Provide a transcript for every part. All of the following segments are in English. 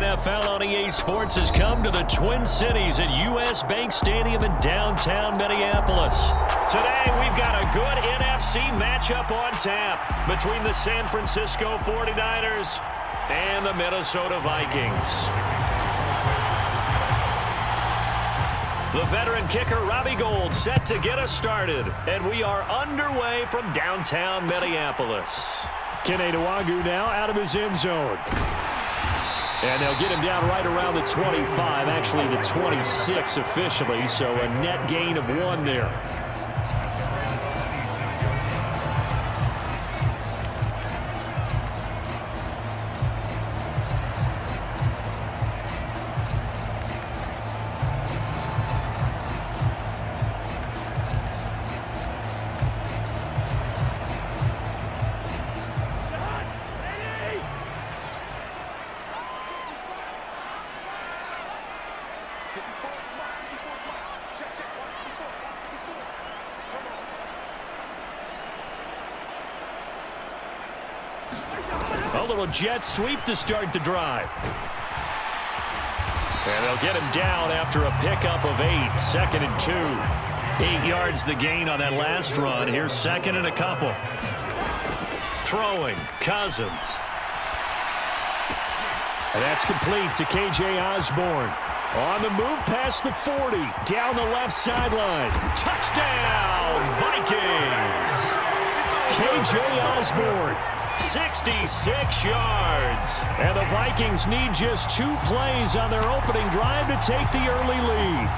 NFL on EA Sports has come to the Twin Cities at U.S. Bank Stadium in downtown Minneapolis. Today, we've got a good NFC matchup on tap between the San Francisco 49ers and the Minnesota Vikings. The veteran kicker, Robbie Gould, set to get us started. And we are underway from downtown Minneapolis. Kene Nwangwu now out of his end zone. And they'll get him down right around the 25, actually the 26 officially, so a net gain of 1 there. A little jet sweep to start the drive. And they'll get him down after a pickup of 8. 2nd and 2. 8 yards the gain on that last run. Here's 2nd and a couple. Throwing, Cousins. And that's complete to K.J. Osborne. On the move past the 40. Down the left sideline. Touchdown, Vikings. K.J. Osborne. 66 yards. And the Vikings need just 2 plays on their opening drive to take the early lead.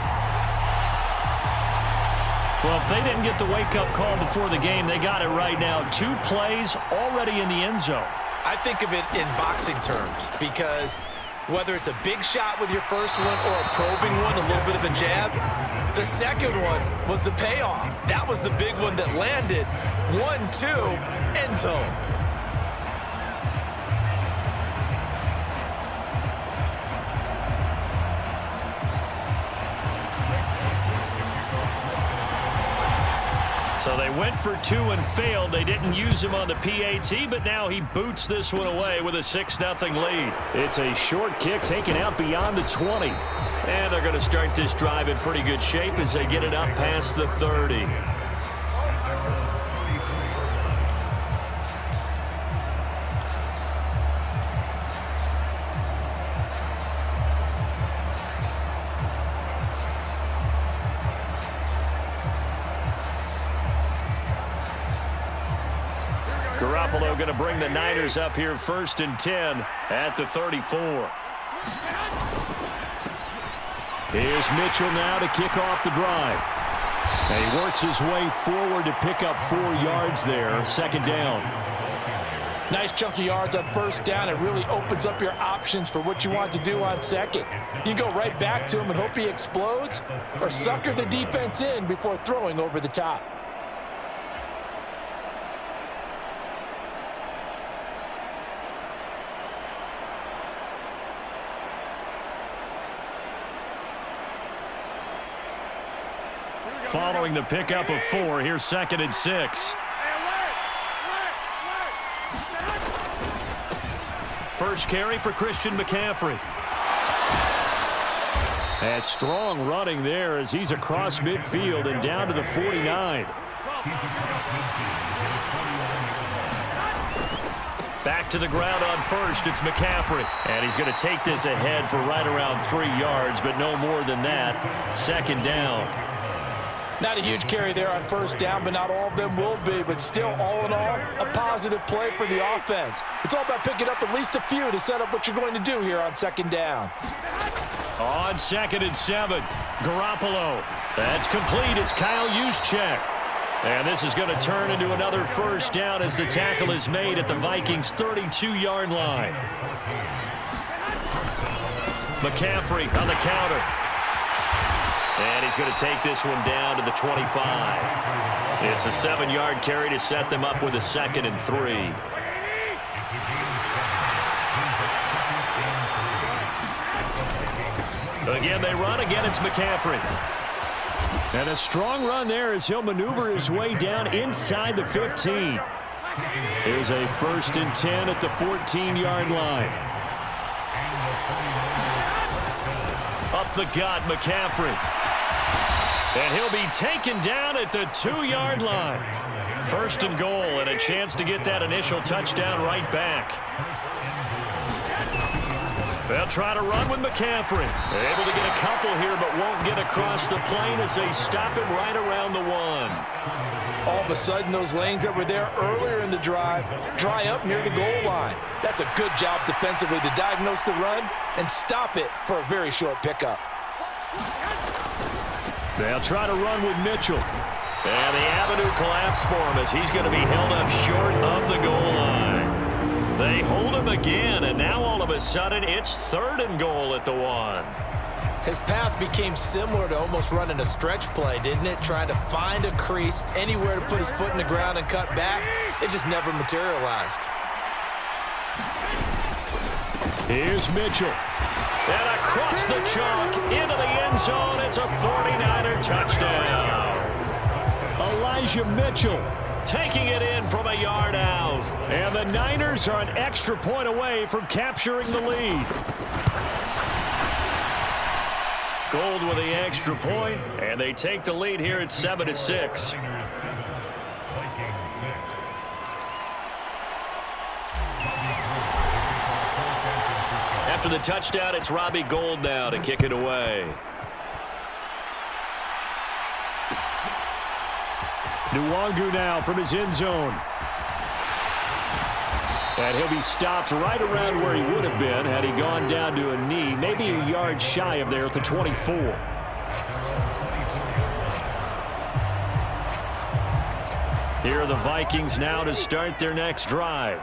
Well, if they didn't get the wake-up call before the game, they got it right now. 2 plays already in the end zone. I think of it in boxing terms because whether it's a big shot with your first one or a probing one, a little bit of a jab, the second one was the payoff. That was the big one that landed. 1-2, end zone. So they went for 2 and failed. They didn't use him on the PAT, but now he boots this one away with a 6-0 lead. It's a short kick taken out beyond the 20. And they're going to start this drive in pretty good shape as they get it up past the 30. Garoppolo going to bring the Niners up here 1st and 10 at the 34. Here's Mitchell now to kick off the drive. And he works his way forward to pick up 4 yards there. 2nd down. Nice chunk of yards on 1st down. It really opens up your options for what you want to do on 2nd. You go right back to him and hope he explodes, or sucker the defense in before throwing over the top. Following the pickup of 4, here's 2nd and 6. First carry for Christian McCaffrey. And strong running there as he's across midfield and down to the 49. Back to the ground on 1st, it's McCaffrey. And he's going to take this ahead for right around 3 yards, but no more than that. 2nd down. Not a huge carry there on 1st down, but not all of them will be. But still, all in all, a positive play for the offense. It's all about picking up at least a few to set up what you're going to do here on 2nd down. On 2nd and 7, Garoppolo. That's complete. It's Kyle Juszczyk. And this is going to turn into another 1st down as the tackle is made at the Vikings' 32-yard line. McCaffrey on the counter. And he's going to take this one down to the 25. It's a 7-yard carry to set them up with a 2nd and 3. Again, they run. Again, it's McCaffrey. And a strong run there as he'll maneuver his way down inside the 15. Here's a 1st and 10 at the 14-yard line. up the gut, McCaffrey. And he'll be taken down at the 2-yard line. First and goal, and a chance to get that initial touchdown right back. They'll try to run with McCaffrey. They're able to get a couple here, but won't get across the plane as they stop him right around the 1. All of a sudden, those lanes that were there earlier in the drive dry up near the goal line. That's a good job defensively to diagnose the run and stop it for a very short pickup. They'll try to run with Mitchell. And the avenue collapsed for him as he's going to be held up short of the goal line. They hold him again, and now all of a sudden it's 3rd and goal at the 1. His path became similar to almost running a stretch play, didn't it? Trying to find a crease, anywhere to put his foot in the ground and cut back. It just never materialized. Here's Mitchell. And across the chalk, into the end zone. It's a 49er touchdown. Elijah Mitchell taking it in from a yard out. And the Niners are an extra point away from capturing the lead. Gold with the extra point, and they take the lead here at 7-6. After the touchdown, it's Robbie Gould now to kick it away. Nwangu now from his end zone. And he'll be stopped right around where he would have been had he gone down to a knee, maybe a yard shy of there at the 24. Here are the Vikings now to start their next drive.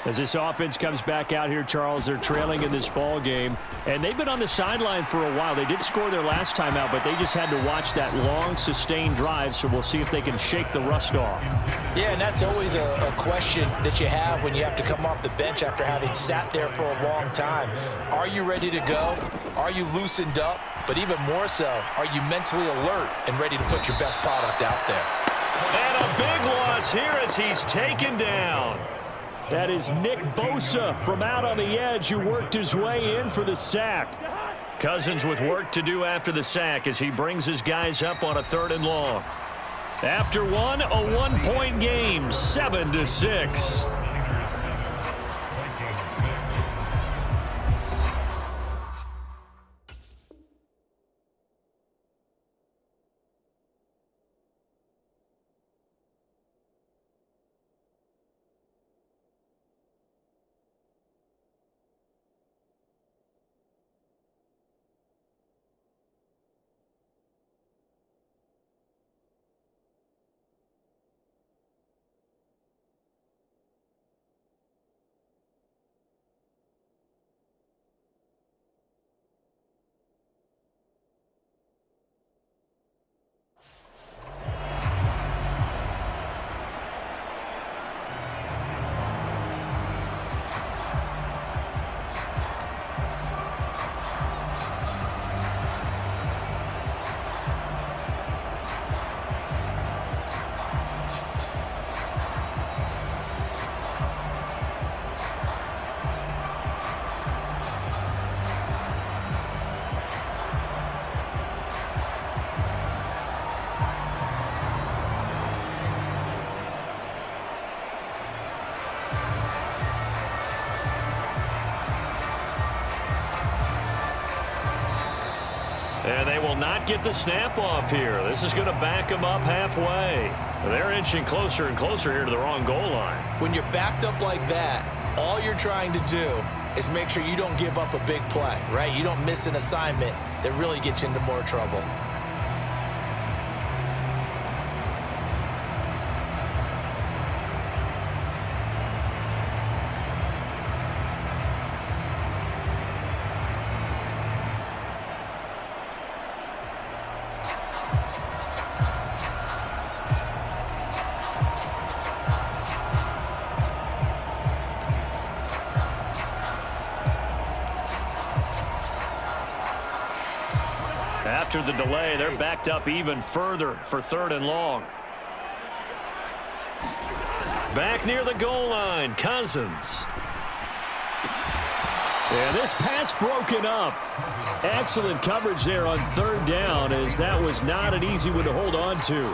As this offense comes back out here, Charles, they're trailing in this ball game, and they've been on the sideline for a while. They did score their last time out, but they just had to watch that long, sustained drive, so we'll see if they can shake the rust off. Yeah, and that's always a question that you have when you have to come off the bench after having sat there for a long time. Are you ready to go? Are you loosened up? But even more so, are you mentally alert and ready to put your best product out there? And a big loss here as he's taken down. That is Nick Bosa from out on the edge who worked his way in for the sack. Cousins with work to do after the sack as he brings his guys up on a 3rd and long. After one, a 1-point game, 7-6. And they will not get the snap off here. This is going to back them up halfway. They're inching closer and closer here to the wrong goal line. When you're backed up like that, all you're trying to do is make sure you don't give up a big play, right? You don't miss an assignment that really gets you into more trouble. After the delay, they're backed up even further for 3rd and long. Back near the goal line, Cousins. And this pass broken up. Excellent coverage there on third down, as that was not an easy one to hold on to.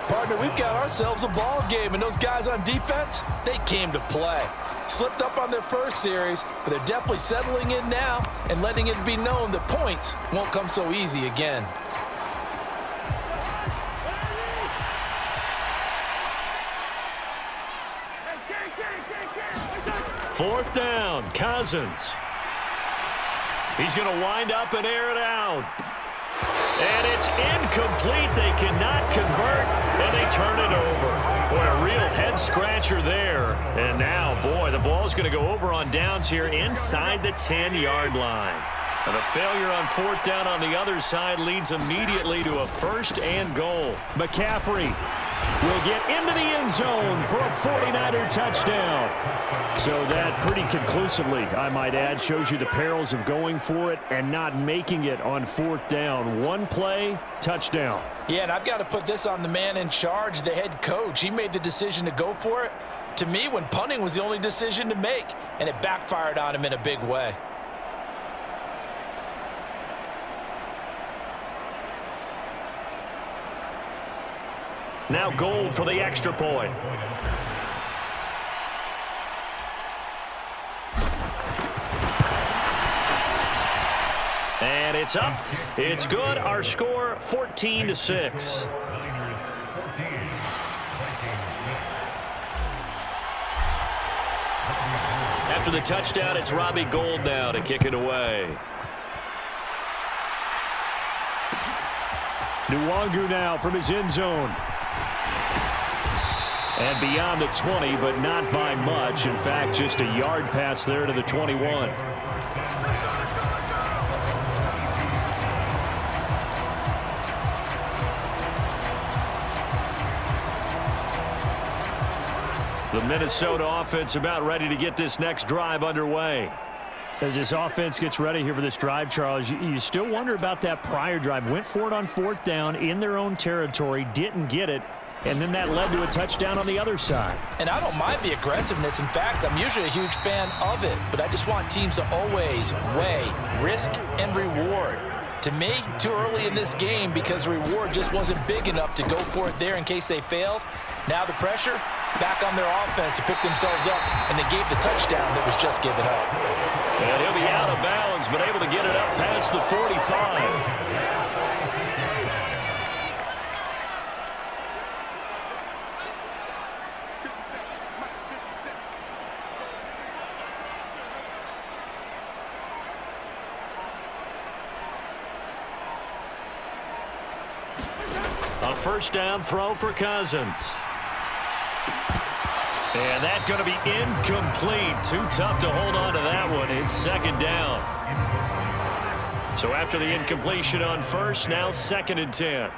Partner, we've got ourselves a ball game, and those guys on defense, they came to play. Slipped up on their first series, but they're definitely settling in now and letting it be known that points won't come so easy again. Fourth down, Cousins. He's going to wind up and air it out. And it's incomplete. They cannot convert, and they turn it over. Boy, a real head-scratcher there. And now, boy, the ball's going to go over on downs here inside the 10-yard line. And a failure on fourth down on the other side leads immediately to a first and goal. McCaffrey will get into the end zone for a 49er touchdown. So that pretty conclusively, I might add, shows you the perils of going for it and not making it on fourth down. One play, touchdown. Yeah, and I've got to put this on the man in charge, the head coach. He made the decision to go for it. To me, when punting was the only decision to make, and it backfired on him in a big way. Now Gold for the extra point. And it's up. It's good. Our score, 14-6. After the touchdown, it's Robbie Gould now to kick it away. Nwangu now from his end zone. And beyond the 20, but not by much. In fact, just a yard pass there to the 21. The Minnesota offense about ready to get this next drive underway. As this offense gets ready here for this drive, Charles, you still wonder about that prior drive. Went for it on fourth down in their own territory, didn't get it, and then that led to a touchdown on the other side. And I don't mind the aggressiveness. In fact, I'm usually a huge fan of it, but I just want teams to always weigh risk and reward. To me, too early in this game because the reward just wasn't big enough to go for it there in case they failed. Now the pressure back on their offense to pick themselves up, and they gave the touchdown that was just given up. And he'll be out of bounds, but able to get it up past the 45. A first down throw for Cousins. And that's going to be incomplete. Too tough to hold on to that one. It's second down. So after the incompletion on first, now second and 10.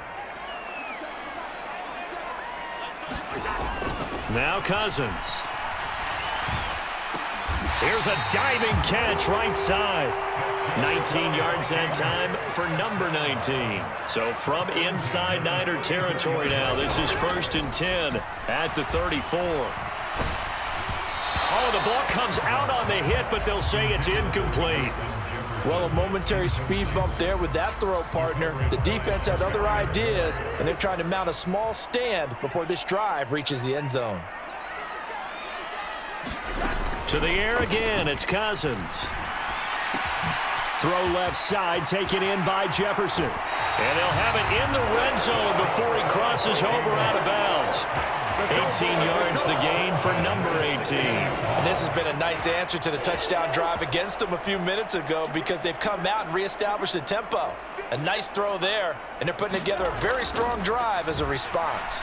Now Cousins. Here's a diving catch right side. 19 yards that time for number 19. So from inside Niner territory now, this is first and 10 at the 34. Oh, the ball comes out on the hit, but they'll say it's incomplete. Well, a momentary speed bump there with that throw, partner. The defense had other ideas, and they're trying to mount a small stand before this drive reaches the end zone. To the air again, it's Cousins. Throw left side, taken in by Jefferson. And they'll have it in the red zone before he crosses over out of bounds. 18 yards the gain for number 18. And this has been a nice answer to the touchdown drive against them a few minutes ago because they've come out and reestablished the tempo. A nice throw there, and they're putting together a very strong drive as a response.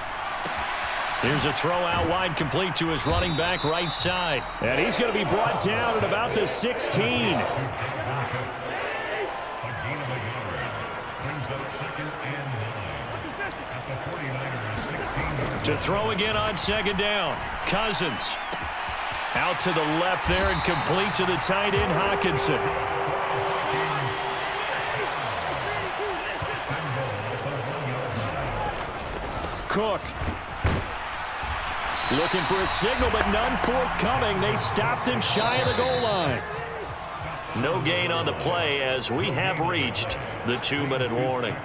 Here's a throw out wide, complete to his running back right side. And he's going to be brought down at about the 16. To throw again on second down. Cousins out to the left there and complete to the tight end, Hawkinson. Cook looking for a signal, but none forthcoming. They stopped him shy of the goal line. No gain on the play as we have reached the 2-minute warning.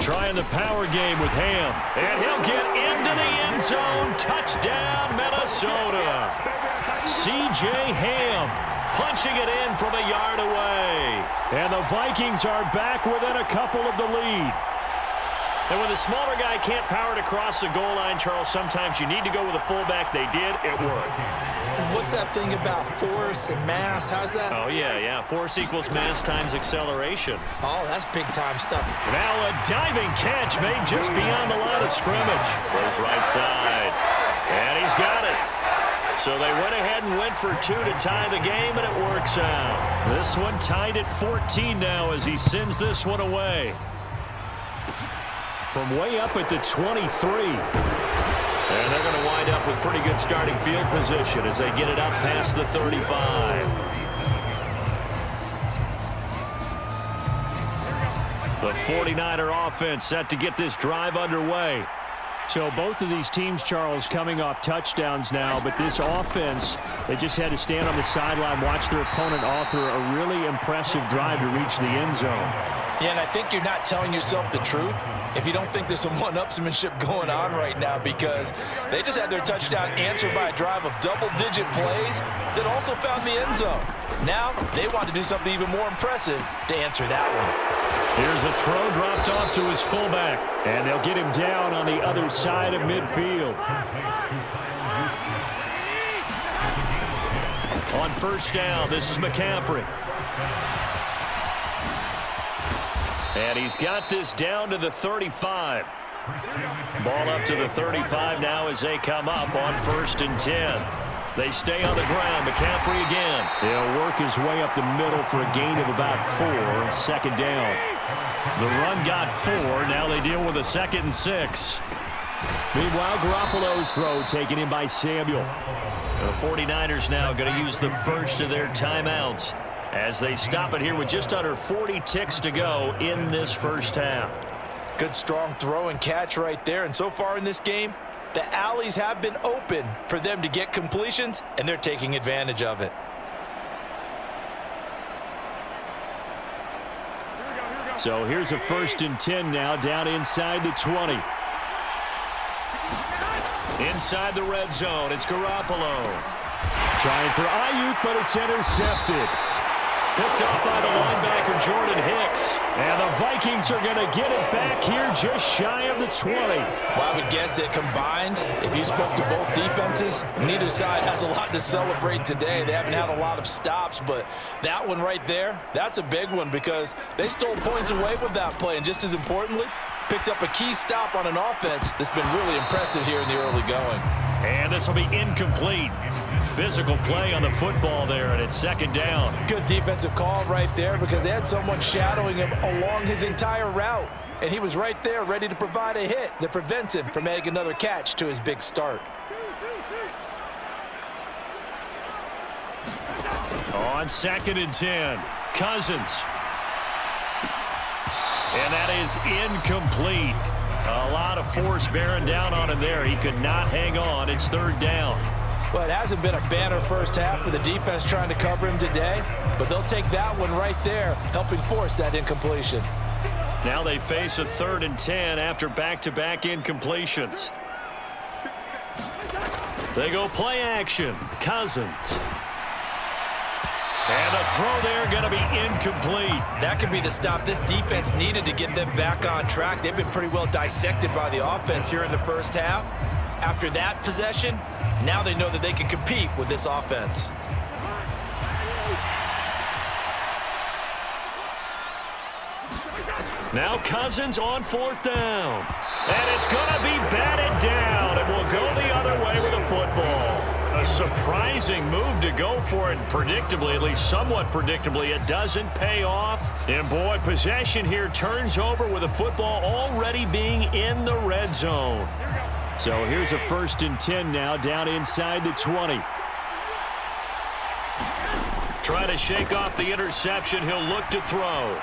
Trying the power game with Ham. And he'll get into the end zone. Touchdown, Minnesota. C.J. Ham punching it in from a yard away. And the Vikings are back within a couple of the lead. And when the smaller guy can't power it across the goal line, Charles, sometimes you need to go with a fullback. They did. It worked. What's that thing about force and mass? How's that? Oh, yeah. Force equals mass times acceleration. Oh, that's big-time stuff. Now a diving catch made just beyond the line of scrimmage. Goes right side. And he's got it. So they went ahead and went for 2 to tie the game, and it works out. This one tied at 14 now as he sends this one away. From way up at the 23. And they're going to wind up with pretty good starting field position as they get it up past the 35. The 49er offense set to get this drive underway. So both of these teams, Charles, coming off touchdowns now, but this offense, they just had to stand on the sideline, watch their opponent author a really impressive drive to reach the end zone. Yeah, and I think you're not telling yourself the truth if you don't think there's some one-upsmanship going on right now, because they just had their touchdown answered by a drive of double-digit plays that also found the end zone. Now they want to do something even more impressive to answer that one. Here's a throw dropped off to his fullback, and they'll get him down on the other side of midfield. On first down, this is McCaffrey. And he's got this down to the 35. Ball up to the 35 now as they come up on 1st and 10. They stay on the ground. McCaffrey again. He'll work his way up the middle for a gain of about 4. 2nd down. The run got 4. Now they deal with a 2nd and 6. Meanwhile, Garoppolo's throw taken in by Samuel. The 49ers now going to use the first of their timeouts as they stop it here with just under 40 ticks to go in this first half. Good strong throw and catch right there. And so far in this game, the alleys have been open for them to get completions, and they're taking advantage of it. So here's a 1st and 10 now down inside the 20. Inside the red zone, it's Garoppolo. Trying for Ayuk, but it's intercepted. Picked off by the linebacker, Jordan Hicks. And the Vikings are going to get it back here just shy of the 20. Well, I would guess that combined, if you spoke to both defenses, neither side has a lot to celebrate today. They haven't had a lot of stops, but that one right there, that's a big one because they stole points away with that play. And just as importantly, picked up a key stop on an offense that's been really impressive here in the early going. And this will be incomplete. Physical play on the football there, and it's 2nd down. Good defensive call right there because they had someone shadowing him along his entire route. And he was right there ready to provide a hit that prevents him from making another catch to his big start. On 2nd and 10, Cousins. And that is incomplete. A lot of force bearing down on him there. He could not hang on. It's 3rd down. Well, it hasn't been a banner first half for the defense trying to cover him today, but they'll take that one right there, helping force that incompletion. Now they face a 3rd and 10 after back-to-back incompletions. They go play action. Cousins. And the throw there going to be incomplete. That could be the stop this defense needed to get them back on track. They've been pretty well dissected by the offense here in the first half. After that possession, now they know that they can compete with this offense. Now Cousins on 4th down. And it's going to be batted down, and will go the other way with a football. A surprising move to go for it, predictably, at least somewhat predictably. It doesn't pay off. And, boy, possession here turns over with a football already being in the red zone. So here's a 1st and 10 now down inside the 20. Trying to shake off the interception. He'll look to throw.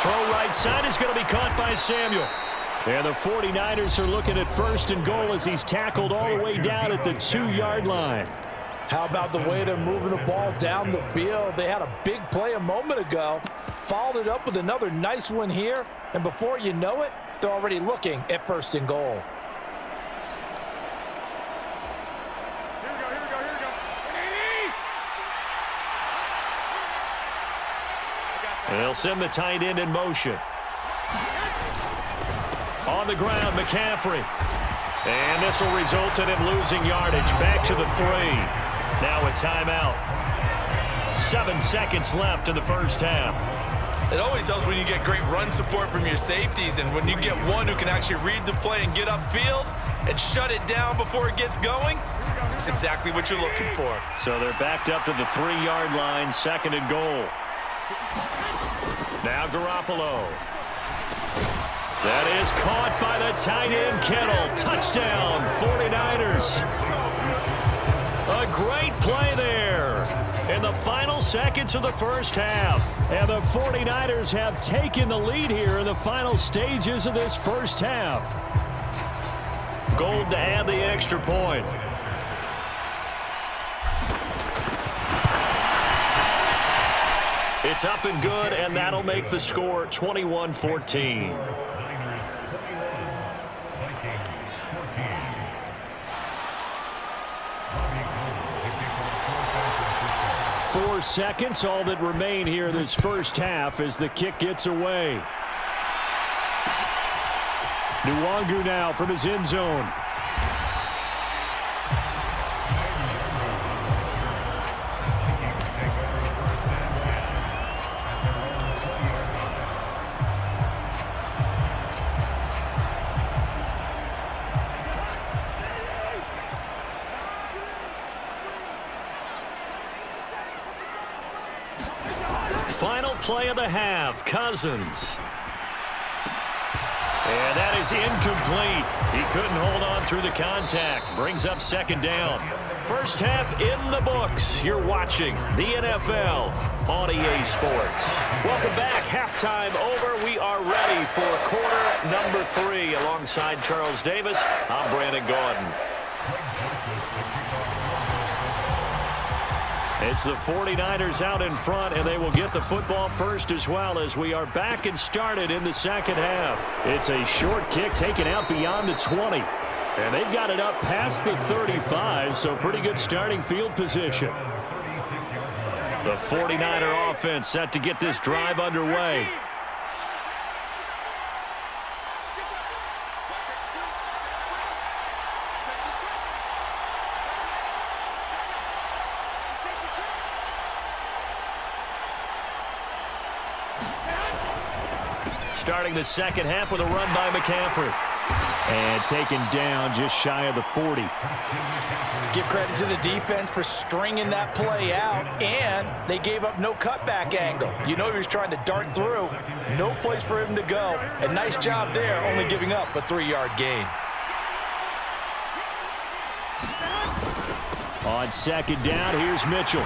Throw right side is going to be caught by Samuel. And the 49ers are looking at 1st and goal as he's tackled all the way down at the 2-yard line. How about the way they're moving the ball down the field? They had a big play a moment ago, followed it up with another nice one here, and before you know it, they're already looking at 1st and goal. And they'll send the tight end in motion. On the ground, McCaffrey. And this will result in him losing yardage. Back to the 3. Now a timeout. 7 seconds left in the first half. It always helps when you get great run support from your safeties, and when you get one who can actually read the play and get upfield and shut it down before it gets going, that's exactly what you're looking for. So they're backed up to the 3-yard line, 2nd and goal. Now Garoppolo. That is caught by the tight end, Kittle. Touchdown, 49ers. A great play there in the final seconds of the first half. And the 49ers have taken the lead here in the final stages of this first half. Gold to add the extra point. It's up and good, and that'll make the score 21-14. 4 seconds, all that remain here this first half as the kick gets away. Nwangu now from his end zone. Final play of the half, Cousins. And that is incomplete. He couldn't hold on through the contact. Brings up 2nd down. First half in the books. You're watching the NFL on EA Sports. Welcome back. Halftime over. We are ready for quarter number 3. Alongside Charles Davis, I'm Brandon Gaudin. It's the 49ers out in front, and they will get the football first as well as we are back and started in the second half. It's a short kick taken out beyond the 20. And they've got it up past the 35, so pretty good starting field position. The 49er offense set to get this drive underway. Starting the second half with a run by McCaffrey. And taken down just shy of the 40. Give credit to the defense for stringing that play out, and they gave up no cutback angle. You know he was trying to dart through. No place for him to go. A nice job there, only giving up a 3-yard gain. On 2nd down, here's Mitchell.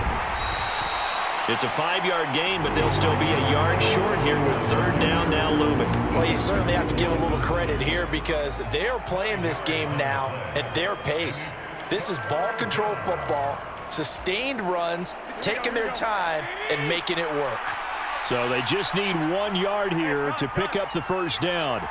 It's a 5-yard gain, but they'll still be a yard short here with 3rd down now looming. Well, you certainly have to give a little credit here because they're playing this game now at their pace. This is ball control football, sustained runs, taking their time, and making it work. So they just need 1 yard here to pick up the first down.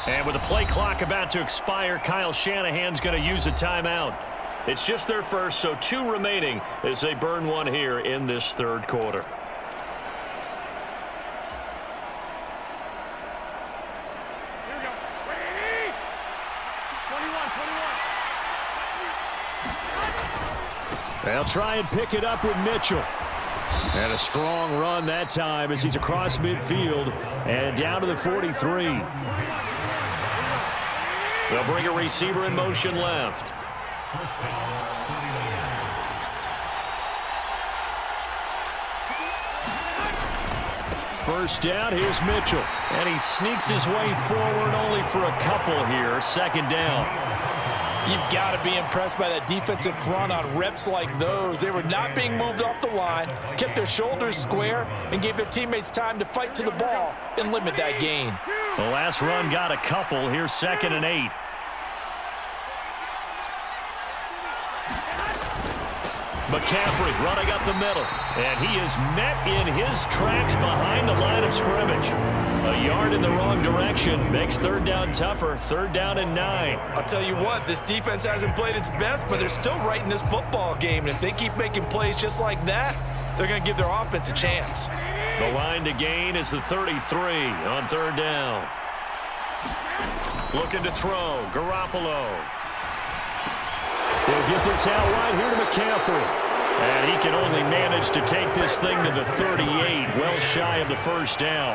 And with the play clock about to expire, Kyle Shanahan's going to use a timeout. It's just their first, so 2 remaining as they burn 1 here in this 3rd quarter. They'll try and pick it up with Mitchell. And a strong run that time as he's across midfield and down to the 43. They'll bring a receiver in motion left. first down. Here's Mitchell. And he sneaks his way forward only for a couple here. Second down. You've got to be impressed by that defensive front on reps like those. They were not being moved off the line, kept their shoulders square, and gave their teammates time to fight to the ball and limit that gain. The last run got a couple. Here's 2nd and 8. McCaffrey running up the middle. And he is met in his tracks behind the line of scrimmage. A yard in the wrong direction makes third down tougher. 3rd down and 9. I'll tell you what, this defense hasn't played its best, but they're still right in this football game. And if they keep making plays just like that, they're going to give their offense a chance. The line to gain is the 33 on 3rd down. Looking to throw. Garoppolo. He'll get this out right here to McCaffrey. And he can only manage to take this thing to the 38, well shy of the first down.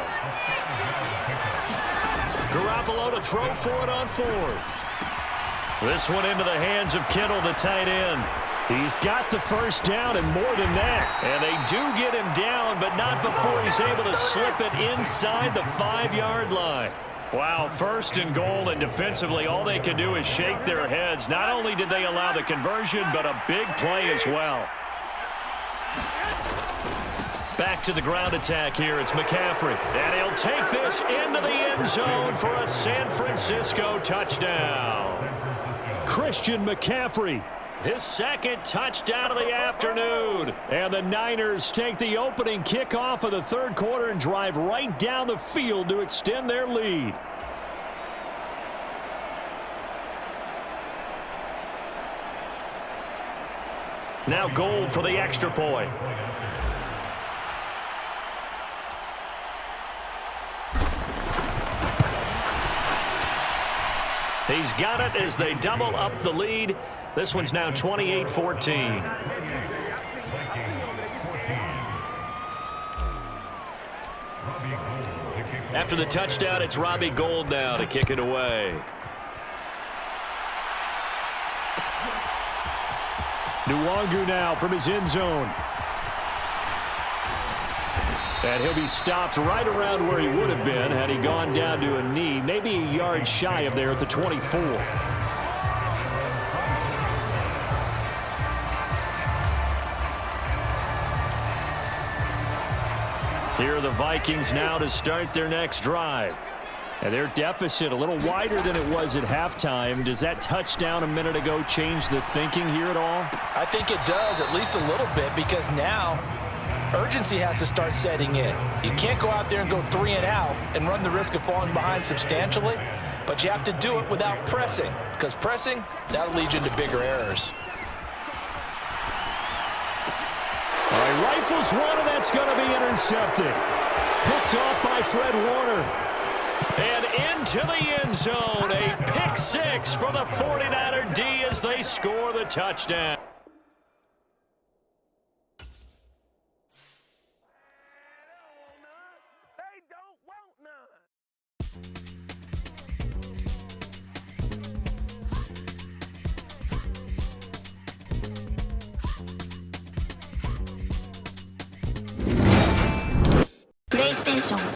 Garoppolo to throw for it on 4th. This one into the hands of Kittle, the tight end. He's got the first down and more than that. And they do get him down, but not before he's able to slip it inside the 5-yard line. Wow, 1st and goal, and defensively all they can do is shake their heads. Not only did they allow the conversion, but a big play as well. Back to the ground attack here. It's McCaffrey. And he'll take this into the end zone for a San Francisco touchdown. Christian McCaffrey, his 2nd touchdown of the afternoon. And the Niners take the opening kickoff of the 3rd quarter and drive right down the field to extend their lead. Now Gold for the extra point. He's got it as they double up the lead. This one's now 28-14. After the touchdown, it's Robbie Gould now to kick it away. Nwangu now from his end zone. And he'll be stopped right around where he would have been had he gone down to a knee, maybe a yard shy of there at the 24. Here are the Vikings now to start their next drive. And their deficit a little wider than it was at halftime. Does that touchdown a minute ago change the thinking here at all? I think it does, at least a little bit, because now urgency has to start setting in. You can't go out there and go 3 and out and run the risk of falling behind substantially, but you have to do it without pressing, because pressing, that'll lead you into bigger errors. All right, rifles one, and that's going to be intercepted. Picked off by Fred Warner. And into the end zone, a pick 6 for the 49er D as they score the touchdown. PlayStation